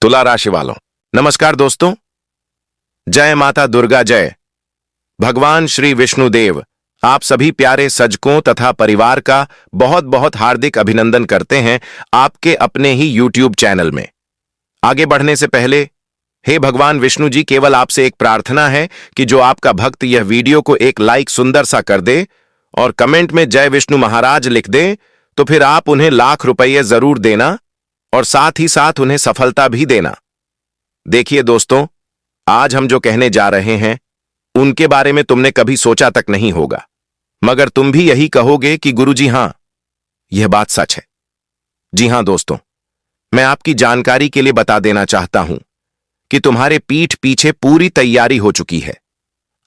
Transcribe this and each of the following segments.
तुला राशि वालों, नमस्कार दोस्तों। जय माता दुर्गा जय। भगवान श्री विष्णुदेव आप सभी प्यारे सजकों तथा परिवार का बहुत बहुत हार्दिक अभिनंदन करते हैं आपके अपने ही YouTube चैनल में। आगे बढ़ने से पहले हे भगवान विष्णु जी, केवल आपसे एक प्रार्थना है कि जो आपका भक्त यह वीडियो को एक लाइक सुंदर सा कर दे और कमेंट में जय विष्णु महाराज लिख दे, तो फिर आप उन्हें लाख रुपये जरूर देना और साथ ही साथ उन्हें सफलता भी देना। देखिए दोस्तों, आज हम जो कहने जा रहे हैं उनके बारे में तुमने कभी सोचा तक नहीं होगा, मगर तुम भी यही कहोगे कि गुरुजी हां, यह बात सच है। जी हां दोस्तों, मैं आपकी जानकारी के लिए बता देना चाहता हूं कि तुम्हारे पीठ पीछे पूरी तैयारी हो चुकी है।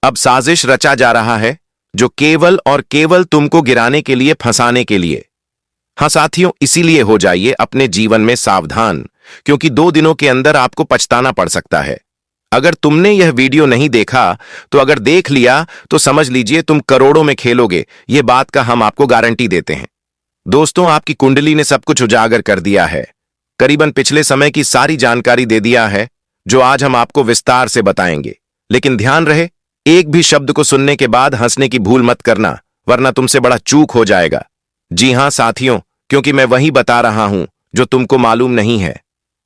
अब साजिश रचा जा रहा है जो केवल और केवल तुमको गिराने के लिए, फंसाने के लिए। हां साथियों, इसीलिए हो जाइए अपने जीवन में सावधान, क्योंकि 2 दिनों के अंदर आपको पछताना पड़ सकता है। अगर तुमने यह वीडियो नहीं देखा तो अगर देख लिया तो समझ लीजिए तुम करोड़ों में खेलोगे, यह बात का हम आपको गारंटी देते हैं। दोस्तों, आपकी कुंडली ने सब कुछ उजागर कर दिया है, करीबन पिछले समय की सारी जानकारी दे दिया है, जो आज हम आपको विस्तार से बताएंगे। लेकिन ध्यान रहे, एक भी शब्द को सुनने के बाद हंसने की भूल मत करना, वरना तुमसे बड़ा चूक हो जाएगा। जी हां साथियों, क्योंकि मैं वही बता रहा हूं जो तुमको मालूम नहीं है।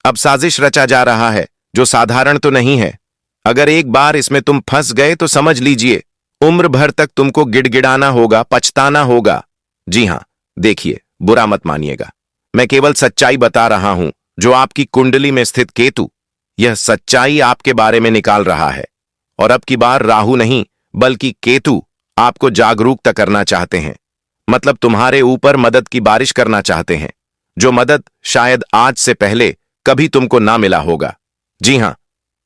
अब साजिश रचा जा रहा है जो साधारण तो नहीं है। अगर एक बार इसमें तुम फंस गए तो समझ लीजिए उम्र भर तक तुमको गिड़गिड़ाना होगा, पछताना होगा। जी हां, देखिए, बुरा मत मानिएगा, मैं केवल सच्चाई बता रहा हूं। जो आपकी कुंडली में स्थित केतु यह सच्चाई आपके बारे में निकाल रहा है, और अब की बार राहु नहीं बल्कि केतु आपको जागरूकता करना चाहते हैं। मतलब तुम्हारे ऊपर मदद की बारिश करना चाहते हैं, जो मदद शायद आज से पहले कभी तुमको ना मिला होगा। जी हां,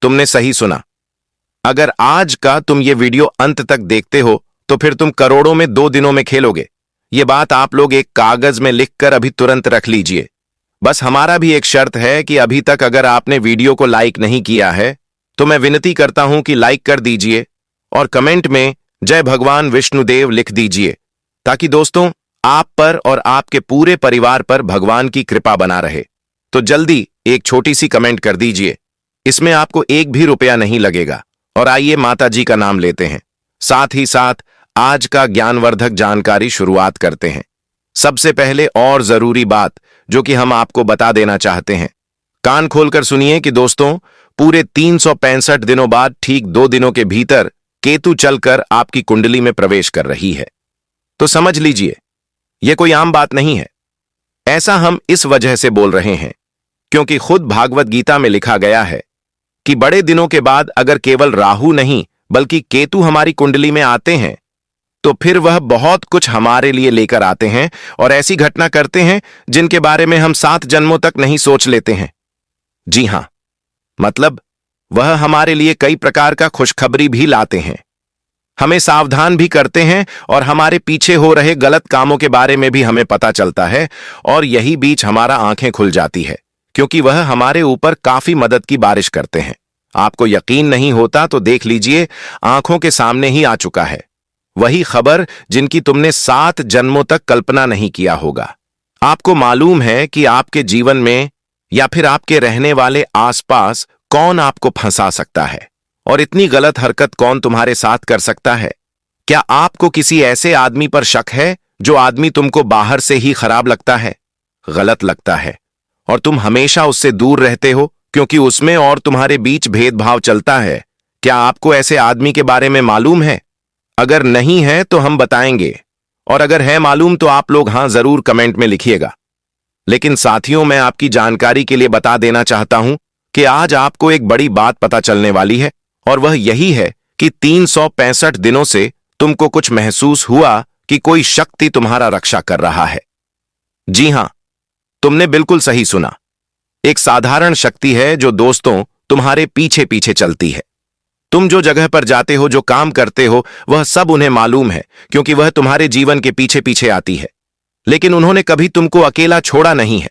तुमने सही सुना। अगर आज का तुम ये वीडियो अंत तक देखते हो तो फिर तुम करोड़ों में 2 दिनों में खेलोगे। ये बात आप लोग एक कागज में लिखकर अभी तुरंत रख लीजिए। बस हमारा भी एक शर्त है कि अभी तक अगर आपने वीडियो को लाइक नहीं किया है तो मैं विनती करता हूं कि लाइक कर दीजिए और कमेंट में जय भगवान विष्णुदेव लिख दीजिए, ताकि दोस्तों आप पर और आपके पूरे परिवार पर भगवान की कृपा बना रहे। तो जल्दी एक छोटी सी कमेंट कर दीजिए, इसमें आपको 1 भी रुपया नहीं लगेगा। और आइए माता जी का नाम लेते हैं, साथ ही साथ आज का ज्ञानवर्धक जानकारी शुरुआत करते हैं। सबसे पहले और जरूरी बात जो कि हम आपको बता देना चाहते हैं, कान खोलकर सुनिए कि दोस्तों पूरे 365 दिनों बाद ठीक 2 दिनों के भीतर केतु चलकर आपकी कुंडली में प्रवेश कर रही है। तो समझ लीजिए यह कोई आम बात नहीं है। ऐसा हम इस वजह से बोल रहे हैं क्योंकि खुद भागवत गीता में लिखा गया है कि बड़े दिनों के बाद अगर केवल राहु नहीं बल्कि केतु हमारी कुंडली में आते हैं तो फिर वह बहुत कुछ हमारे लिए लेकर आते हैं और ऐसी घटना करते हैं जिनके बारे में हम 7 जन्मों तक नहीं सोच लेते हैं। जी हां, मतलब वह हमारे लिए कई प्रकार का खुशखबरी भी लाते हैं, हमें सावधान भी करते हैं और हमारे पीछे हो रहे गलत कामों के बारे में भी हमें पता चलता है। और यही बीच हमारा आंखें खुल जाती है, क्योंकि वह हमारे ऊपर काफी मदद की बारिश करते हैं। आपको यकीन नहीं होता तो देख लीजिए, आंखों के सामने ही आ चुका है वही खबर जिनकी तुमने 7 जन्मों तक कल्पना नहीं किया होगा। आपको मालूम है कि आपके जीवन में या फिर आपके रहने वाले आसपास कौन आपको फंसा सकता है और इतनी गलत हरकत कौन तुम्हारे साथ कर सकता है। क्या आपको किसी ऐसे आदमी पर शक है जो आदमी तुमको बाहर से ही खराब लगता है, गलत लगता है, और तुम हमेशा उससे दूर रहते हो क्योंकि उसमें और तुम्हारे बीच भेदभाव चलता है? क्या आपको ऐसे आदमी के बारे में मालूम है? अगर नहीं है तो हम बताएंगे, और अगर है मालूम तो आप लोग हां जरूर कमेंट में लिखिएगा। लेकिन साथियों, मैं आपकी जानकारी के लिए बता देना चाहता हूं कि आज आपको एक बड़ी बात पता चलने वाली है, और वह यही है कि 365 दिनों से तुमको कुछ महसूस हुआ कि कोई शक्ति तुम्हारा रक्षा कर रहा है। जी हां, तुमने बिल्कुल सही सुना। एक साधारण शक्ति है जो दोस्तों तुम्हारे पीछे पीछे चलती है। तुम जो जगह पर जाते हो, जो काम करते हो, वह सब उन्हें मालूम है, क्योंकि वह तुम्हारे जीवन के पीछे पीछे आती है। लेकिन उन्होंने कभी तुमको अकेला छोड़ा नहीं है।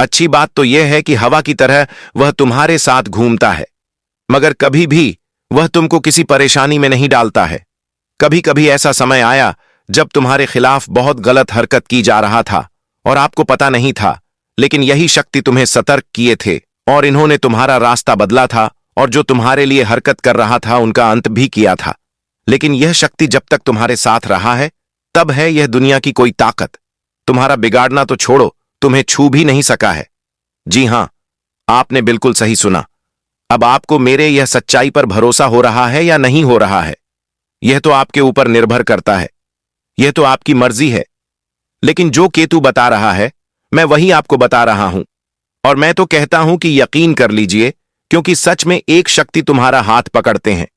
अच्छी बात तो यह है कि हवा की तरह वह तुम्हारे साथ घूमता है, मगर कभी भी वह तुमको किसी परेशानी में नहीं डालता है। कभी कभी ऐसा समय आया जब तुम्हारे खिलाफ बहुत गलत हरकत की जा रहा था और आपको पता नहीं था, लेकिन यही शक्ति तुम्हें सतर्क किए थे और इन्होंने तुम्हारा रास्ता बदला था और जो तुम्हारे लिए हरकत कर रहा था उनका अंत भी किया था। लेकिन यह शक्ति जब तक तुम्हारे साथ रहा है तब है यह दुनिया की कोई ताकत तुम्हारा बिगाड़ना तो छोड़ो, तुम्हें छू भी नहीं सका है। जी हां, आपने बिल्कुल सही सुना। अब आपको मेरे यह सच्चाई पर भरोसा हो रहा है या नहीं हो रहा है, यह तो आपके ऊपर निर्भर करता है, यह तो आपकी मर्जी है। लेकिन जो केतु बता रहा है मैं वही आपको बता रहा हूं, और मैं तो कहता हूं कि यकीन कर लीजिए, क्योंकि सच में एक शक्ति तुम्हारा हाथ पकड़ते हैं,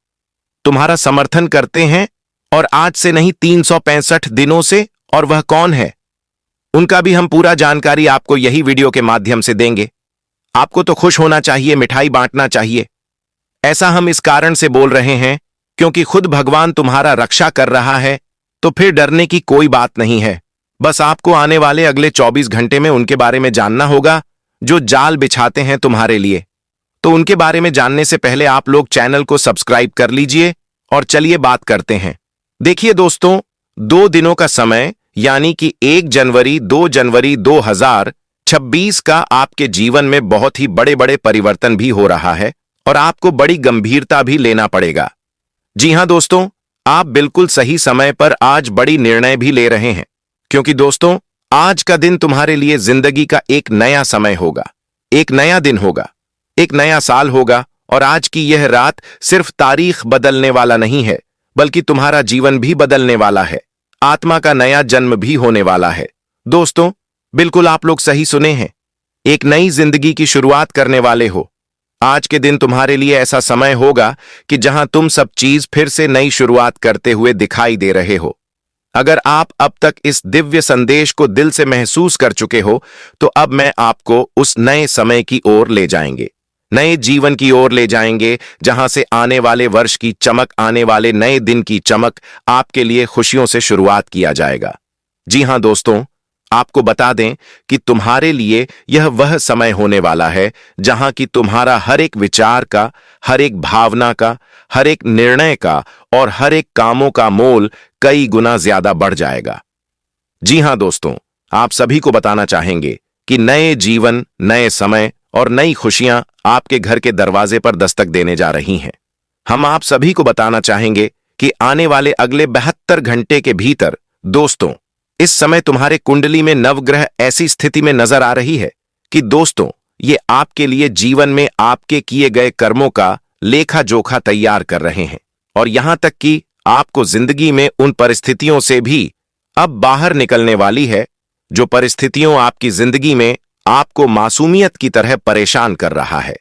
तुम्हारा समर्थन करते हैं, और आज से नहीं 365 दिनों से। और वह कौन है उनका भी हम पूरा जानकारी आपको यही वीडियो के माध्यम से देंगे। आपको तो खुश होना चाहिए, मिठाई बांटना चाहिए। ऐसा हम इस कारण से बोल रहे हैं क्योंकि खुद भगवान तुम्हारा रक्षा कर रहा है, तो फिर डरने की कोई बात नहीं है। बस आपको आने वाले अगले 24 घंटे में उनके बारे में जानना होगा जो जाल बिछाते हैं तुम्हारे लिए। तो उनके बारे में जानने से पहले आप लोग चैनल को सब्सक्राइब कर लीजिए और चलिए बात करते हैं। देखिए दोस्तों, 2 दिनों का समय यानी कि 1 जनवरी 2 जनवरी 2026 का आपके जीवन में बहुत ही बड़े बड़े परिवर्तन भी हो रहा है और आपको बड़ी गंभीरता भी लेना पड़ेगा। जी हां दोस्तों, आप बिल्कुल सही समय पर आज बड़ी निर्णय भी ले रहे हैं, क्योंकि दोस्तों आज का दिन तुम्हारे लिए जिंदगी का एक नया समय होगा, एक नया दिन होगा, एक नया साल होगा। और आज की यह रात सिर्फ तारीख बदलने वाला नहीं है, बल्कि तुम्हारा जीवन भी बदलने वाला है, आत्मा का नया जन्म भी होने वाला है। दोस्तों बिल्कुल आप लोग सही सुने हैं, एक नई जिंदगी की शुरुआत करने वाले हो। आज के दिन तुम्हारे लिए ऐसा समय होगा कि जहां तुम सब चीज फिर से नई शुरुआत करते हुए दिखाई दे रहे हो। अगर आप अब तक इस दिव्य संदेश को दिल से महसूस कर चुके हो, तो अब मैं आपको उस नए समय की ओर ले जाएंगे, नए जीवन की ओर ले जाएंगे, जहां से आने वाले वर्ष की चमक, आने वाले नए दिन की चमक आपके लिए खुशियों से शुरुआत किया जाएगा। जी हां दोस्तों, आपको बता दें कि तुम्हारे लिए यह वह समय होने वाला है जहां कि तुम्हारा हर एक विचार का, हर एक भावना का, हर एक निर्णय का और हर एक कामों का मोल कई गुना ज्यादा बढ़ जाएगा। जी हां दोस्तों, आप सभी को बताना चाहेंगे कि नए जीवन, नए समय और नई खुशियां आपके घर के दरवाजे पर दस्तक देने जा रही हैं। हम आप सभी को बताना चाहेंगे कि आने वाले अगले 72 घंटे के भीतर दोस्तों, इस समय तुम्हारे कुंडली में नवग्रह ऐसी स्थिति में नजर आ रही है कि दोस्तों ये आपके लिए जीवन में आपके किए गए कर्मों का लेखा जोखा तैयार कर रहे हैं, और यहां तक कि आपको जिंदगी में उन परिस्थितियों से भी अब बाहर निकलने वाली है जो परिस्थितियों आपकी जिंदगी में आपको मासूमियत की तरह परेशान कर रहा है,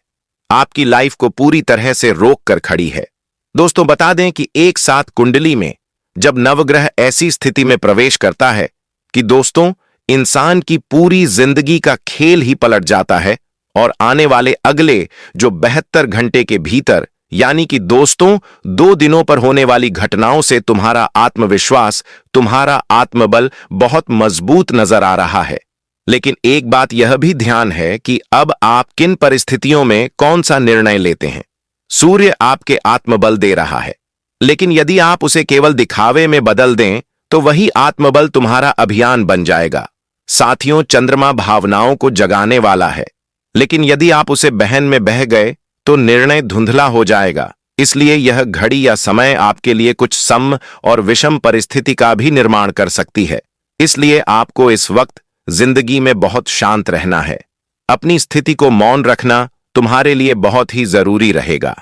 आपकी लाइफ को पूरी तरह से रोक कर खड़ी है। दोस्तों बता दें कि एक साथ कुंडली में जब नवग्रह ऐसी स्थिति में प्रवेश करता है कि दोस्तों इंसान की पूरी जिंदगी का खेल ही पलट जाता है, और आने वाले अगले जो 72 घंटे के भीतर यानी कि दोस्तों 2 दिनों पर होने वाली घटनाओं से तुम्हारा आत्मविश्वास, तुम्हारा आत्मबल बहुत मजबूत नजर आ रहा है। लेकिन एक बात यह भी ध्यान है कि अब आप किन परिस्थितियों में कौन सा निर्णय लेते हैं। सूर्य आपके आत्मबल दे रहा है, लेकिन यदि आप उसे केवल दिखावे में बदल दें तो वही आत्मबल तुम्हारा अभियान बन जाएगा। साथियों, चंद्रमा भावनाओं को जगाने वाला है, लेकिन यदि आप उसे बहन में बह गए तो निर्णय धुंधला हो जाएगा। इसलिए यह घड़ी या समय आपके लिए कुछ सम और विषम परिस्थिति का भी निर्माण कर सकती है। इसलिए आपको इस वक्त जिंदगी में बहुत शांत रहना है, अपनी स्थिति को मौन रखना तुम्हारे लिए बहुत ही जरूरी रहेगा।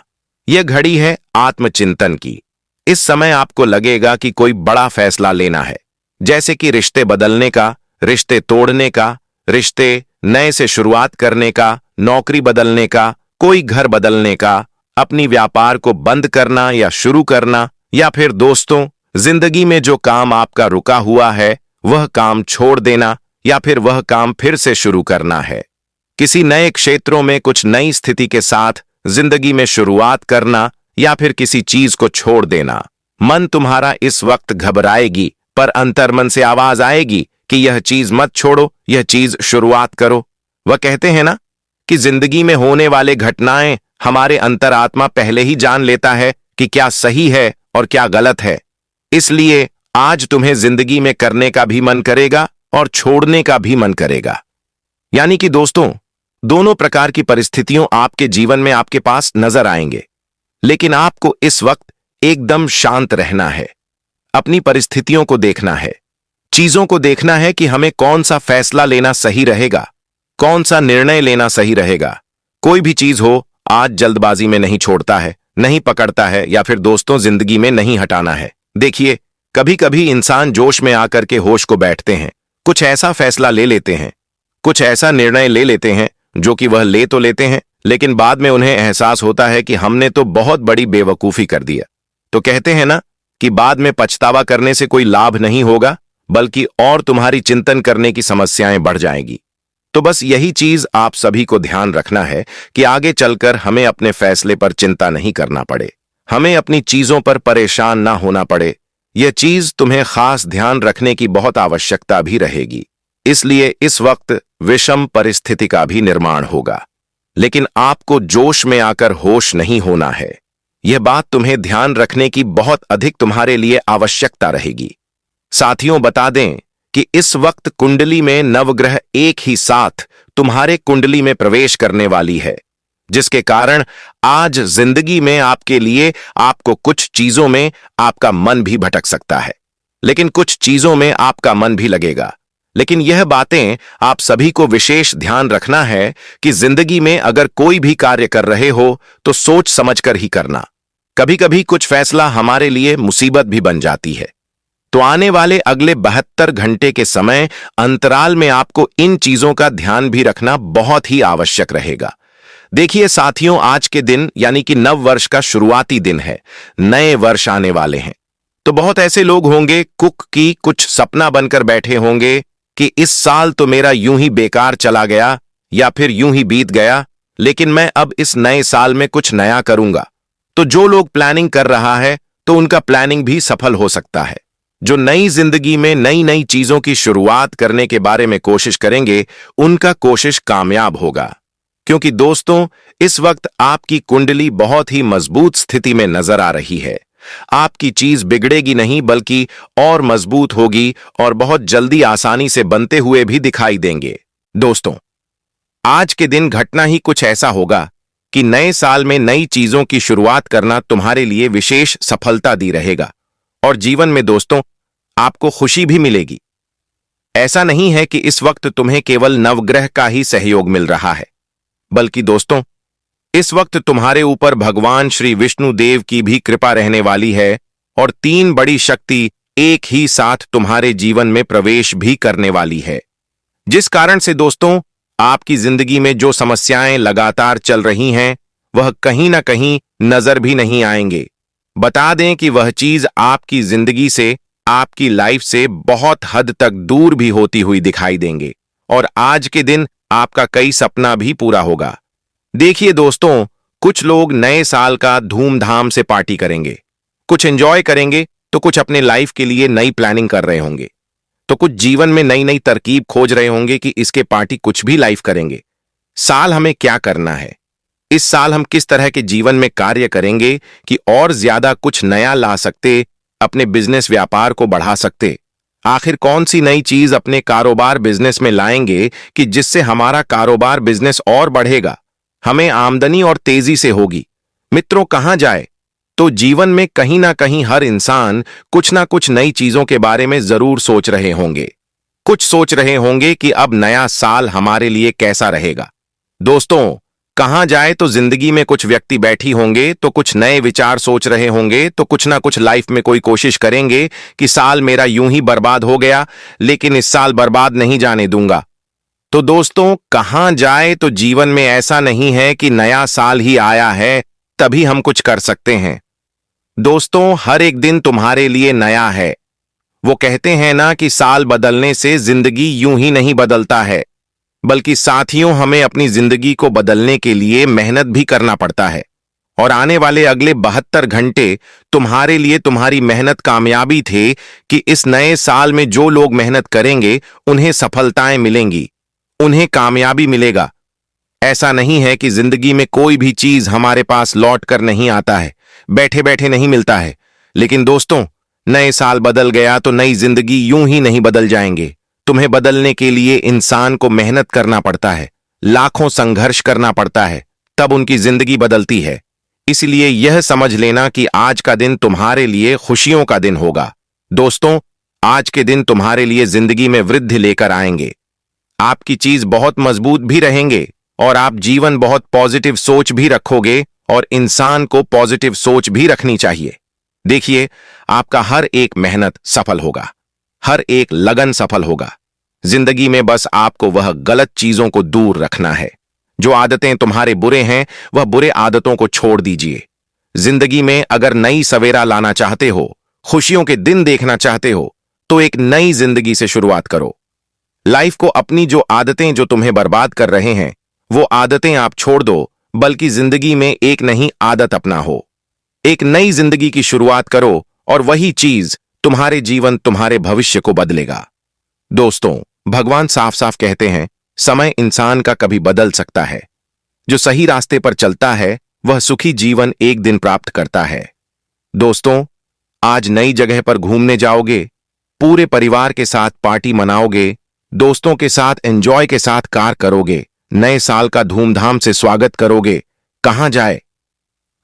यह घड़ी है आत्मचिंतन की। इस समय आपको लगेगा कि कोई बड़ा फैसला लेना है, जैसे कि रिश्ते बदलने का, रिश्ते तोड़ने का, रिश्ते नए से शुरुआत करने का, नौकरी बदलने का, कोई घर बदलने का, अपनी व्यापार को बंद करना या शुरू करना, या फिर दोस्तों जिंदगी में जो काम आपका रुका हुआ है वह काम छोड़ देना, या फिर वह काम फिर से शुरू करना है। किसी नए क्षेत्रों में कुछ नई स्थिति के साथ जिंदगी में शुरुआत करना, या फिर किसी चीज को छोड़ देना। मन तुम्हारा इस वक्त घबराएगी, पर अंतर्मन से आवाज आएगी कि यह चीज मत छोड़ो, यह चीज शुरुआत करो। वह कहते हैं ना कि जिंदगी में होने वाले घटनाएं हमारे अंतरात्मा पहले ही जान लेता है कि क्या सही है और क्या गलत है। इसलिए आज तुम्हें जिंदगी में करने का भी मन करेगा और छोड़ने का भी मन करेगा। यानी कि दोस्तों दोनों प्रकार की परिस्थितियों आपके जीवन में आपके पास नजर आएंगे, लेकिन आपको इस वक्त एकदम शांत रहना है। अपनी परिस्थितियों को देखना है, चीजों को देखना है कि हमें कौन सा फैसला लेना सही रहेगा, कौन सा निर्णय लेना सही रहेगा। कोई भी चीज हो, आज जल्दबाजी में नहीं छोड़ता है, नहीं पकड़ता है, या फिर दोस्तों जिंदगी में नहीं हटाना है। देखिए, कभी कभी इंसान जोश में आकर के होश को बैठते हैं, कुछ ऐसा फैसला ले लेते हैं, कुछ ऐसा निर्णय ले लेते हैं जो कि वह ले तो लेते हैं, लेकिन बाद में उन्हें एहसास होता है कि हमने तो बहुत बड़ी बेवकूफी कर दिया। तो कहते हैं ना कि बाद में पछतावा करने से कोई लाभ नहीं होगा, बल्कि और तुम्हारी चिंतन करने की समस्याएं बढ़ जाएंगी। तो बस यही चीज आप सभी को ध्यान रखना है कि आगे चलकर हमें अपने फैसले पर चिंता नहीं करना पड़े, हमें अपनी चीजों पर परेशान ना होना पड़े। यह चीज तुम्हें खास ध्यान रखने की बहुत आवश्यकता भी रहेगी। इसलिए इस वक्त विषम परिस्थिति का भी निर्माण होगा, लेकिन आपको जोश में आकर होश नहीं होना है। यह बात तुम्हें ध्यान रखने की बहुत अधिक तुम्हारे लिए आवश्यकता रहेगी। साथियों, बता दें कि इस वक्त कुंडली में नवग्रह एक ही साथ तुम्हारे कुंडली में प्रवेश करने वाली है, जिसके कारण आज जिंदगी में आपके लिए आपको कुछ चीजों में आपका मन भी भटक सकता है, लेकिन कुछ चीजों में आपका मन भी लगेगा। लेकिन यह बातें आप सभी को विशेष ध्यान रखना है कि जिंदगी में अगर कोई भी कार्य कर रहे हो तो सोच समझकर ही करना। कभी कभी कुछ फैसला हमारे लिए मुसीबत भी बन जाती है। तो आने वाले अगले 72 घंटे के समय अंतराल में आपको इन चीजों का ध्यान भी रखना बहुत ही आवश्यक रहेगा। देखिए साथियों, आज के दिन यानी कि नव वर्ष का शुरुआती दिन है, नए वर्ष आने वाले हैं। तो बहुत ऐसे लोग होंगे कुक की कुछ सपना बनकर बैठे होंगे कि इस साल तो मेरा यूं ही बेकार चला गया या फिर यूं ही बीत गया, लेकिन मैं अब इस नए साल में कुछ नया करूंगा। तो जो लोग प्लानिंग कर रहा है तो उनका प्लानिंग भी सफल हो सकता है। जो नई जिंदगी में नई नई चीजों की शुरुआत करने के बारे में कोशिश करेंगे, उनका कोशिश कामयाब होगा। क्योंकि दोस्तों, इस वक्त आपकी कुंडली बहुत ही मजबूत स्थिति में नजर आ रही है। आपकी चीज बिगड़ेगी नहीं, बल्कि और मजबूत होगी और बहुत जल्दी आसानी से बनते हुए भी दिखाई देंगे। दोस्तों, आज के दिन घटना ही कुछ ऐसा होगा कि नए साल में नई चीजों की शुरुआत करना तुम्हारे लिए विशेष सफलता दी रहेगा, और जीवन में दोस्तों आपको खुशी भी मिलेगी। ऐसा नहीं है कि इस वक्त तुम्हें केवल नवग्रह का ही सहयोग मिल रहा है, बल्कि दोस्तों इस वक्त तुम्हारे ऊपर भगवान श्री विष्णु देव की भी कृपा रहने वाली है, और 3 बड़ी शक्ति एक ही साथ तुम्हारे जीवन में प्रवेश भी करने वाली है, जिस कारण से दोस्तों आपकी जिंदगी में जो समस्याएं लगातार चल रही हैं वह कहीं ना कहीं नजर भी नहीं आएंगे। बता दें कि वह चीज आपकी जिंदगी से, आपकी लाइफ से बहुत हद तक दूर भी होती हुई दिखाई देंगे, और आज के दिन आपका कई सपना भी पूरा होगा। देखिए दोस्तों, कुछ लोग नए साल का धूमधाम से पार्टी करेंगे, कुछ एंजॉय करेंगे, तो कुछ अपने लाइफ के लिए नई प्लानिंग कर रहे होंगे, तो कुछ जीवन में नई नई तरकीब खोज रहे होंगे कि इसके पार्टी कुछ भी लाइफ करेंगे। साल हमें क्या करना है, इस साल हम किस तरह के जीवन में कार्य करेंगे कि और ज्यादा कुछ नया ला सकते, अपने बिजनेस व्यापार को बढ़ा सकते। आखिर कौन सी नई चीज अपने कारोबार बिजनेस में लाएंगे कि जिससे हमारा कारोबार बिजनेस और बढ़ेगा, हमें आमदनी और तेजी से होगी। मित्रों, कहां जाए तो जीवन में कहीं ना कहीं हर इंसान कुछ ना कुछ नई चीजों के बारे में जरूर सोच रहे होंगे। कुछ सोच रहे होंगे कि अब नया साल हमारे लिए कैसा रहेगा। दोस्तों, कहां जाए तो जिंदगी में कुछ व्यक्ति बैठी होंगे तो कुछ नए विचार सोच रहे होंगे, तो कुछ ना कुछ लाइफ में कोई कोशिश करेंगे कि साल मेरा यूं ही बर्बाद हो गया, लेकिन इस साल बर्बाद नहीं जाने दूंगा। तो दोस्तों, कहां जाए तो जीवन में ऐसा नहीं है कि नया साल ही आया है तभी हम कुछ कर सकते हैं। दोस्तों, हर एक दिन तुम्हारे लिए नया है। वो कहते हैं ना कि साल बदलने से जिंदगी यूं ही नहीं बदलता है, बल्कि साथियों हमें अपनी जिंदगी को बदलने के लिए मेहनत भी करना पड़ता है। और आने वाले अगले 72 घंटे तुम्हारे लिए तुम्हारी मेहनत कामयाबी थे कि इस नए साल में जो लोग मेहनत करेंगे उन्हें सफलताएं मिलेंगी, उन्हें कामयाबी मिलेगा। ऐसा नहीं है कि जिंदगी में कोई भी चीज हमारे पास लौट कर नहीं आता है, बैठे बैठे नहीं मिलता है। लेकिन दोस्तों, नए साल बदल गया तो नई जिंदगी यूं ही नहीं बदल जाएंगे। तुम्हें बदलने के लिए इंसान को मेहनत करना पड़ता है, लाखों संघर्ष करना पड़ता है, तब उनकी जिंदगी बदलती है। इसलिए यह समझ लेना कि आज का दिन तुम्हारे लिए खुशियों का दिन होगा। दोस्तों, आज के दिन तुम्हारे लिए जिंदगी में वृद्धि लेकर आएंगे। आपकी चीज बहुत मजबूत भी रहेंगे और आप जीवन बहुत पॉजिटिव सोच भी रखोगे, और इंसान को पॉजिटिव सोच भी रखनी चाहिए। देखिए, आपका हर एक मेहनत सफल होगा, हर एक लगन सफल होगा। जिंदगी में बस आपको वह गलत चीजों को दूर रखना है। जो आदतें तुम्हारे बुरे हैं, वह बुरे आदतों को छोड़ दीजिए। जिंदगी में अगर नई सवेरा लाना चाहते हो, खुशियों के दिन देखना चाहते हो, तो एक नई जिंदगी से शुरुआत करो। लाइफ को अपनी जो आदतें जो तुम्हें बर्बाद कर रहे हैं, वो आदतें आप छोड़ दो, बल्कि जिंदगी में एक नई आदत अपनाओ। एक नई जिंदगी की शुरुआत करो और वही चीज तुम्हारे जीवन, तुम्हारे भविष्य को बदलेगा। दोस्तों, भगवान साफ साफ कहते हैं, समय इंसान का कभी बदल सकता है। जो सही रास्ते पर चलता है, वह सुखी जीवन एक दिन प्राप्त करता है। दोस्तों, आज नई जगह पर घूमने जाओगे, पूरे परिवार के साथ पार्टी मनाओगे, दोस्तों के साथ एंजॉय के साथ कार करोगे, नए साल का धूमधाम से स्वागत करोगे, कहां जाए?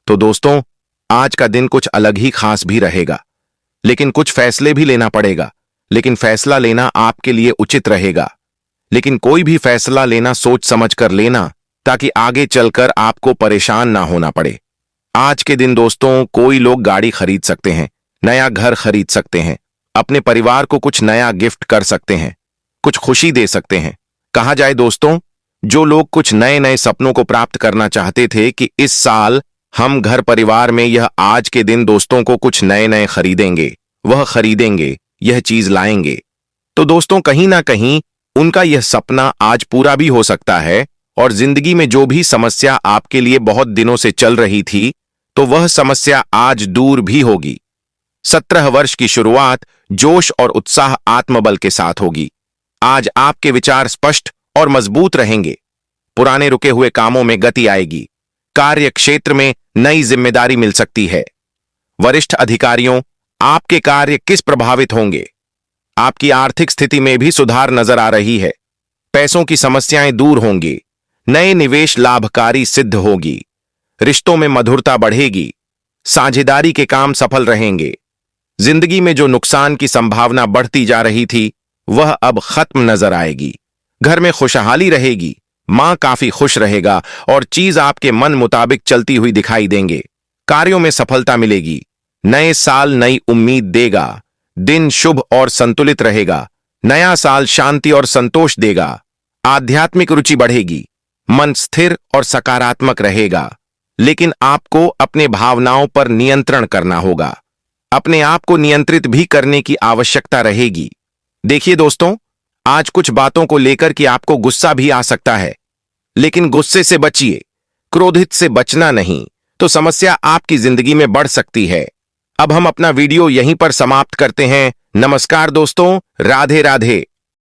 तो दोस्तों, आज का दिन कुछ अलग ही खास भी रहेगा, लेकिन कुछ फैसले भी लेना पड़ेगा। लेकिन फैसला लेना आपके लिए उचित रहेगा। लेकिन कोई भी फैसला लेना सोच समझ कर लेना, ताकि आगे चलकर आपको परेशान ना होना पड़े। आज के दिन दोस्तों, कोई लोग गाड़ी खरीद सकते हैं, नया घर खरीद सकते हैं, अपने परिवार को कुछ नया गिफ्ट कर सकते हैं, कुछ खुशी दे सकते हैं। कहा जाए दोस्तों, जो लोग कुछ नए नए सपनों को प्राप्त करना चाहते थे कि इस साल हम घर परिवार में यह आज के दिन दोस्तों को कुछ नए नए खरीदेंगे, वह खरीदेंगे, यह चीज लाएंगे, तो दोस्तों कहीं ना कहीं उनका यह सपना आज पूरा भी हो सकता है। और जिंदगी में जो भी समस्या आपके लिए बहुत दिनों से चल रही थी, तो वह समस्या आज दूर भी होगी। 17 वर्ष की शुरुआत जोश और उत्साह आत्मबल के साथ होगी। आज आपके विचार स्पष्ट और मजबूत रहेंगे। पुराने रुके हुए कामों में गति आएगी। कार्य क्षेत्र में नई जिम्मेदारी मिल सकती है। वरिष्ठ अधिकारियों, आपके कार्य किस प्रभावित होंगे। आपकी आर्थिक स्थिति में भी सुधार नजर आ रही है। पैसों की समस्याएं दूर होंगी। नए निवेश लाभकारी सिद्ध होगी। रिश्तों में मधुरता बढ़ेगी। साझेदारी के काम सफल रहेंगे। जिंदगी में जो नुकसान की संभावना बढ़ती जा रही थी, वह अब खत्म नजर आएगी। घर में खुशहाली रहेगी। मां काफी खुश रहेगा और चीज आपके मन मुताबिक चलती हुई दिखाई देंगे। कार्यों में सफलता मिलेगी। नए साल नई उम्मीद देगा। दिन शुभ और संतुलित रहेगा। नया साल शांति और संतोष देगा। आध्यात्मिक रुचि बढ़ेगी। मन स्थिर और सकारात्मक रहेगा। लेकिन आपको अपने भावनाओं पर नियंत्रण करना होगा। अपने आप को नियंत्रित भी करने की आवश्यकता रहेगी। देखिए दोस्तों, आज कुछ बातों को लेकर कि आपको गुस्सा भी आ सकता है, लेकिन गुस्से से बचिए। क्रोधित से बचना नहीं, तो समस्या आपकी जिंदगी में बढ़ सकती है। अब हम अपना वीडियो यहीं पर समाप्त करते हैं। नमस्कार दोस्तों, राधे राधे।